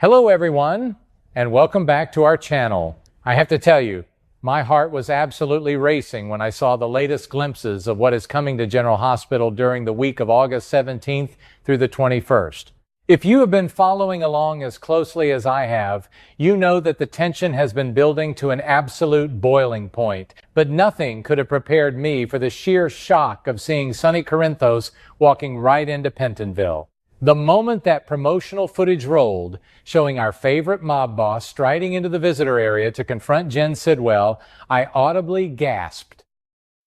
Hello everyone, and welcome back to our channel. I have to tell you, my heart was absolutely racing when I saw the latest glimpses of what is coming to General Hospital during the week of August 17th through the 21st. If you have been following along as closely as I have, you know that the tension has been building to an absolute boiling point. But nothing could have prepared me for the sheer shock of seeing Sonny walking right into Pentonville. The moment that promotional footage rolled, showing our favorite mob boss striding into the visitor area to confront Jen Sidwell, I audibly gasped.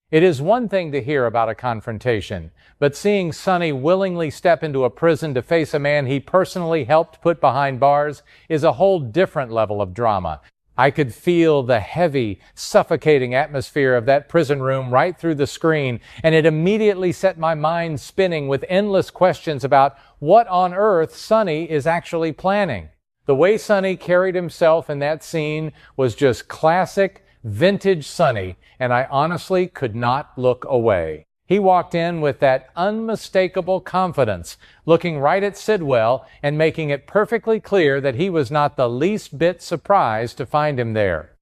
It is one thing to hear about a confrontation, but seeing Sonny willingly step into a prison to face a man he personally helped put behind bars is a whole different level of drama. I could feel the heavy, suffocating atmosphere of that prison room right through the screen, and it immediately set my mind spinning with endless questions about what on earth Sonny is actually planning. The way Sonny carried himself in that scene was just classic, vintage Sonny, and I honestly could not look away. He walked in with that unmistakable confidence, looking right at Sidwell and making it perfectly clear that he was not the least bit surprised to find him there.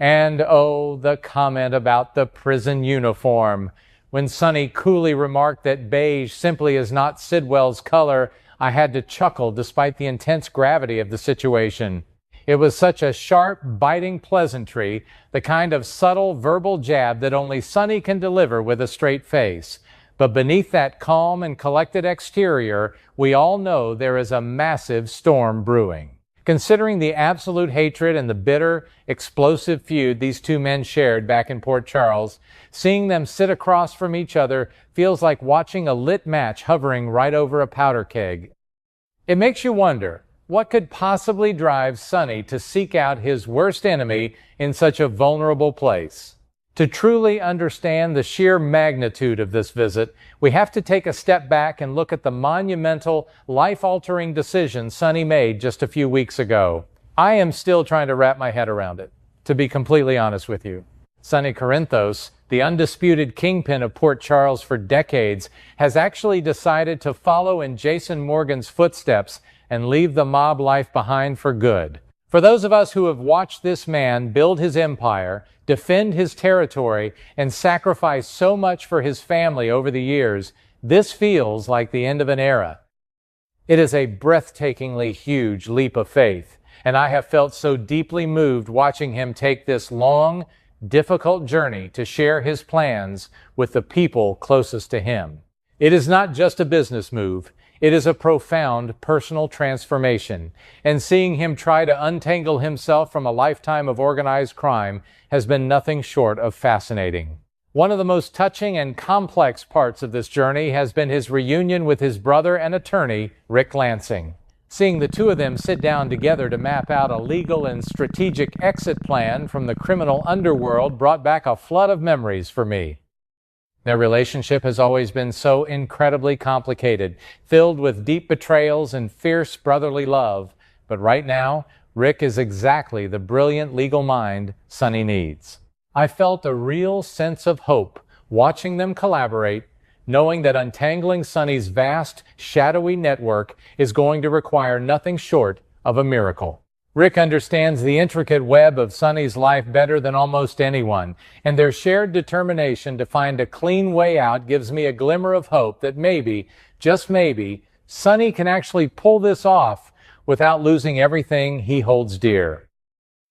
And oh, the comment about the prison uniform. When Sonny coolly remarked that beige simply is not Sidwell's color, I had to chuckle despite the intense gravity of the situation. It was such a sharp, biting pleasantry, the kind of subtle verbal jab that only Sonny can deliver with a straight face. But beneath that calm and collected exterior, we all know there is a massive storm brewing. Considering the absolute hatred and the bitter, explosive feud these two men shared back in Port Charles, seeing them sit across from each other feels like watching a lit match hovering right over a powder keg. It makes you wonder, what could possibly drive Sonny to seek out his worst enemy in such a vulnerable place? To truly understand the sheer magnitude of this visit, we have to take a step back and look at the monumental, life-altering decision Sonny made just a few weeks ago. I am still trying to wrap my head around it, to be completely honest with you. Sonny, the undisputed kingpin of Port Charles for decades, has actually decided to follow in Jason Morgan's footsteps and leave the mob life behind for good. For those of us who have watched this man build his empire, defend his territory, and sacrifice so much for his family over the years, this feels like the end of an era. It is a breathtakingly huge leap of faith, and I have felt so deeply moved watching him take this long, difficult journey to share his plans with the people closest to him. It is not just a business move. It is a profound personal transformation, and seeing him try to untangle himself from a lifetime of organized crime has been nothing short of fascinating. One of the most touching and complex parts of this journey has been his reunion with his brother and attorney, Rick Lansing. Seeing the two of them sit down together to map out a legal and strategic exit plan from the criminal underworld brought back a flood of memories for me. Their relationship has always been so incredibly complicated, filled with deep betrayals and fierce brotherly love. But right now, Rick is exactly the brilliant legal mind Sonny needs. I felt a real sense of hope watching them collaborate, knowing that untangling Sonny's vast, shadowy network is going to require nothing short of a miracle. Rick understands the intricate web of Sonny's life better than almost anyone, and their shared determination to find a clean way out gives me a glimmer of hope that maybe, just maybe, Sonny can actually pull this off without losing everything he holds dear.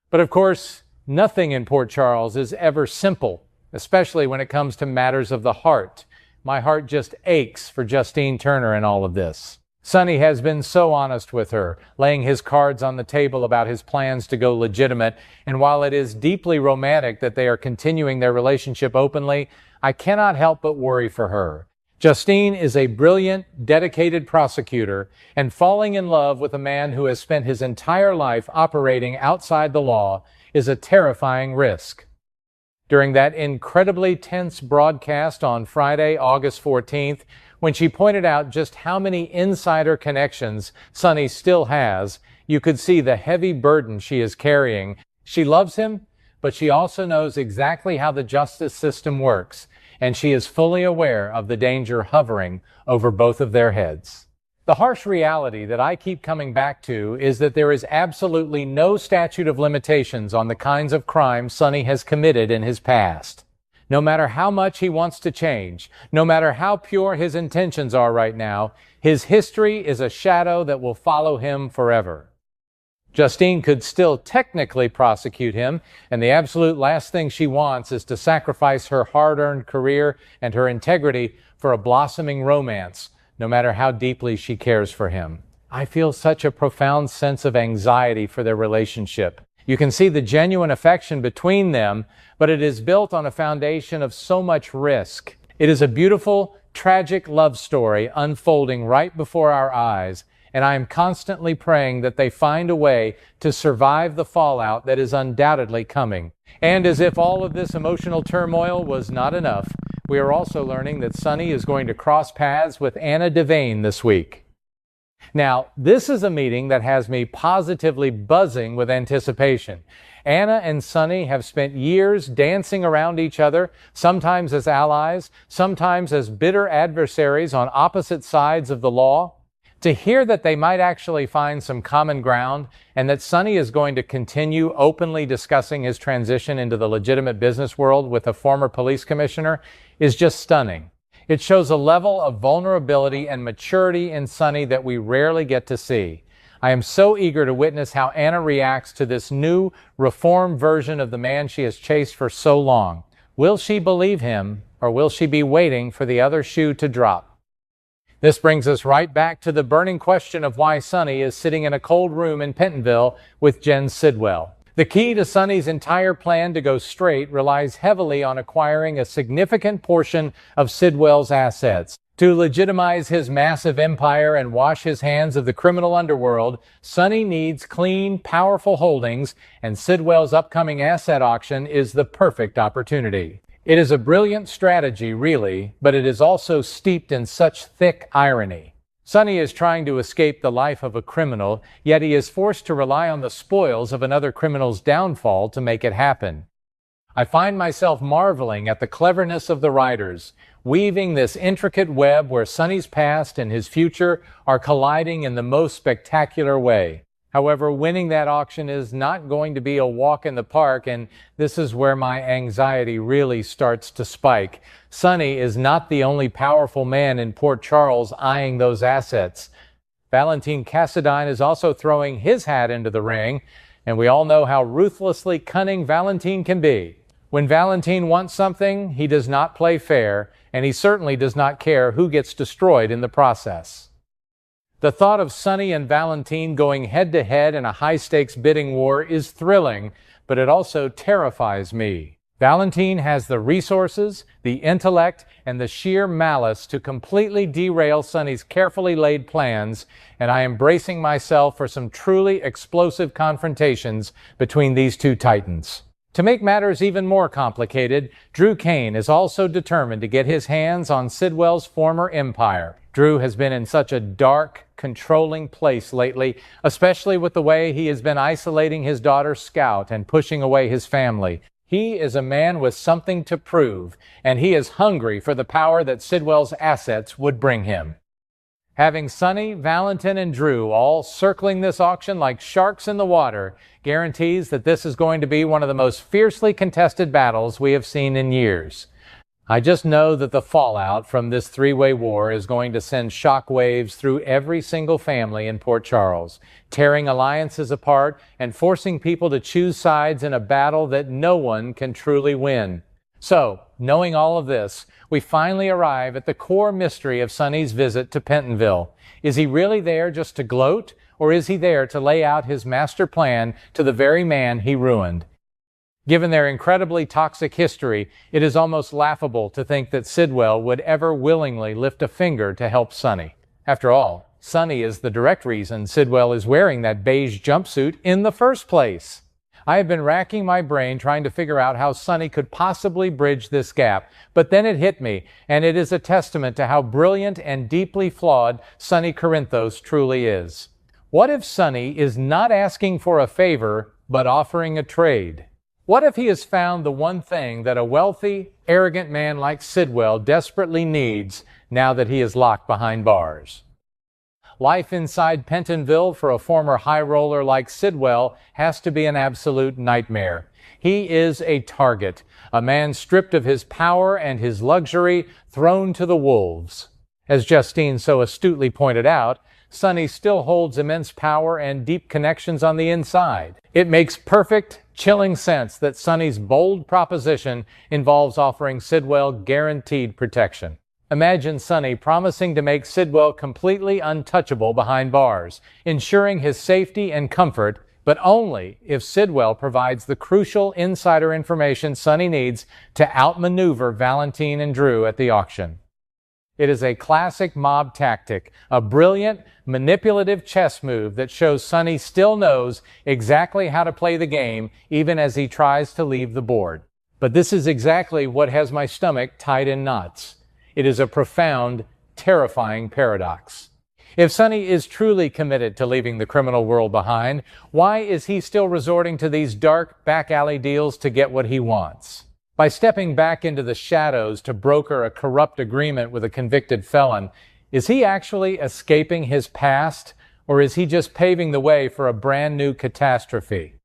But of course, nothing in Port Charles is ever simple, especially when it comes to matters of the heart. My heart just aches for Justine Turner in all of this. Sonny has been so honest with her, laying his cards on the table about his plans to go legitimate, and while it is deeply romantic that they are continuing their relationship openly, I cannot help but worry for her. Justine is a brilliant, dedicated prosecutor, and falling in love with a man who has spent his entire life operating outside the law is a terrifying risk. During that incredibly tense broadcast on Friday, August 14th, when she pointed out just how many insider connections Sonny still has, you could see the heavy burden she is carrying. She loves him, but she also knows exactly how the justice system works, and she is fully aware of the danger hovering over both of their heads. The harsh reality that I keep coming back to is that there is absolutely no statute of limitations on the kinds of crimes Sonny has committed in his past. No matter how much he wants to change, no matter how pure his intentions are right now, his history is a shadow that will follow him forever. Justine could still technically prosecute him, and the absolute last thing she wants is to sacrifice her hard-earned career and her integrity for a blossoming romance, no matter how deeply she cares for him. I feel such a profound sense of anxiety for their relationship. You can see the genuine affection between them, but it is built on a foundation of so much risk. It is a beautiful, tragic love story unfolding right before our eyes, and I am constantly praying that they find a way to survive the fallout that is undoubtedly coming. And as if all of this emotional turmoil was not enough, we are also learning that Sonny is going to cross paths with Anna Devane this week. Now, this is a meeting that has me positively buzzing with anticipation. Anna and Sonny have spent years dancing around each other, sometimes as allies, sometimes as bitter adversaries on opposite sides of the law. To hear that they might actually find some common ground and that Sonny is going to continue openly discussing his transition into the legitimate business world with a former police commissioner is just stunning. It shows a level of vulnerability and maturity in Sonny that we rarely get to see. I am so eager to witness how Anna reacts to this new, reformed version of the man she has chased for so long. Will she believe him, or will she be waiting for the other shoe to drop? This brings us right back to the burning question of why Sonny is sitting in a cold room in Pentonville with Jen Sidwell. The key to Sonny's entire plan to go straight relies heavily on acquiring a significant portion of Sidwell's assets. To legitimize his massive empire and wash his hands of the criminal underworld, Sonny needs clean, powerful holdings, and Sidwell's upcoming asset auction is the perfect opportunity. It is a brilliant strategy, really, but it is also steeped in such thick irony. Sonny is trying to escape the life of a criminal, yet he is forced to rely on the spoils of another criminal's downfall to make it happen. I find myself marveling at the cleverness of the writers, weaving this intricate web where Sonny's past and his future are colliding in the most spectacular way. However, winning that auction is not going to be a walk in the park, and this is where my anxiety really starts to spike. Sonny is not the only powerful man in Port Charles eyeing those assets. Valentine Cassadine is also throwing his hat into the ring, and we all know how ruthlessly cunning Valentine can be. When Valentine wants something, he does not play fair, and he certainly does not care who gets destroyed in the process. The thought of Sonny and Valentine going head-to-head in a high-stakes bidding war is thrilling, but it also terrifies me. Valentine has the resources, the intellect, and the sheer malice to completely derail Sonny's carefully laid plans, and I am bracing myself for some truly explosive confrontations between these two titans. To make matters even more complicated, Drew Kane is also determined to get his hands on Sidwell's former empire. Drew has been in such a dark, controlling place lately, especially with the way he has been isolating his daughter Scout and pushing away his family. He is a man with something to prove, and he is hungry for the power that Sidwell's assets would bring him. Having Sonny, Valentine, and Drew all circling this auction like sharks in the water guarantees that this is going to be one of the most fiercely contested battles we have seen in years. I just know that the fallout from this three-way war is going to send shockwaves through every single family in Port Charles, tearing alliances apart and forcing people to choose sides in a battle that no one can truly win. So, knowing all of this, we finally arrive at the core mystery of Sonny's visit to Pentonville. Is he really there just to gloat, or is he there to lay out his master plan to the very man he ruined? Given their incredibly toxic history, it is almost laughable to think that Sidwell would ever willingly lift a finger to help Sonny. After all, Sonny is the direct reason Sidwell is wearing that beige jumpsuit in the first place. I have been racking my brain trying to figure out how Sonny could possibly bridge this gap, but then it hit me, and it is a testament to how brilliant and deeply flawed Sonny Corinthos truly is. What if Sonny is not asking for a favor, but offering a trade? What if he has found the one thing that a wealthy, arrogant man like Sidwell desperately needs now that he is locked behind bars? Life inside Pentonville for a former high roller like Sidwell has to be an absolute nightmare. He is a target, a man stripped of his power and his luxury, thrown to the wolves. As Justine so astutely pointed out, Sonny still holds immense power and deep connections on the inside. It makes perfect, chilling sense that Sonny's bold proposition involves offering Sidwell guaranteed protection. Imagine Sonny promising to make Sidwell completely untouchable behind bars, ensuring his safety and comfort, but only if Sidwell provides the crucial insider information Sonny needs to outmaneuver Valentine and Drew at the auction. It is a classic mob tactic, a brilliant, manipulative chess move that shows Sonny still knows exactly how to play the game, even as he tries to leave the board. But this is exactly what has my stomach tied in knots. It is a profound, terrifying paradox. If Sonny is truly committed to leaving the criminal world behind, why is he still resorting to these dark, back-alley deals to get what he wants? By stepping back into the shadows to broker a corrupt agreement with a convicted felon, is he actually escaping his past, or is he just paving the way for a brand new catastrophe?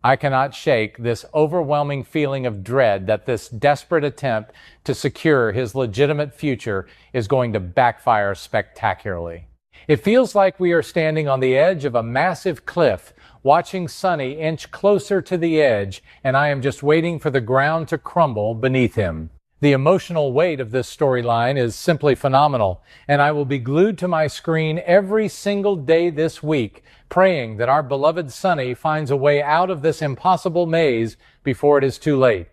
I cannot shake this overwhelming feeling of dread that this desperate attempt to secure his legitimate future is going to backfire spectacularly. It feels like we are standing on the edge of a massive cliff, watching Sonny inch closer to the edge, and I am just waiting for the ground to crumble beneath him. The emotional weight of this storyline is simply phenomenal, and I will be glued to my screen every single day this week, praying that our beloved Sonny finds a way out of this impossible maze before it is too late.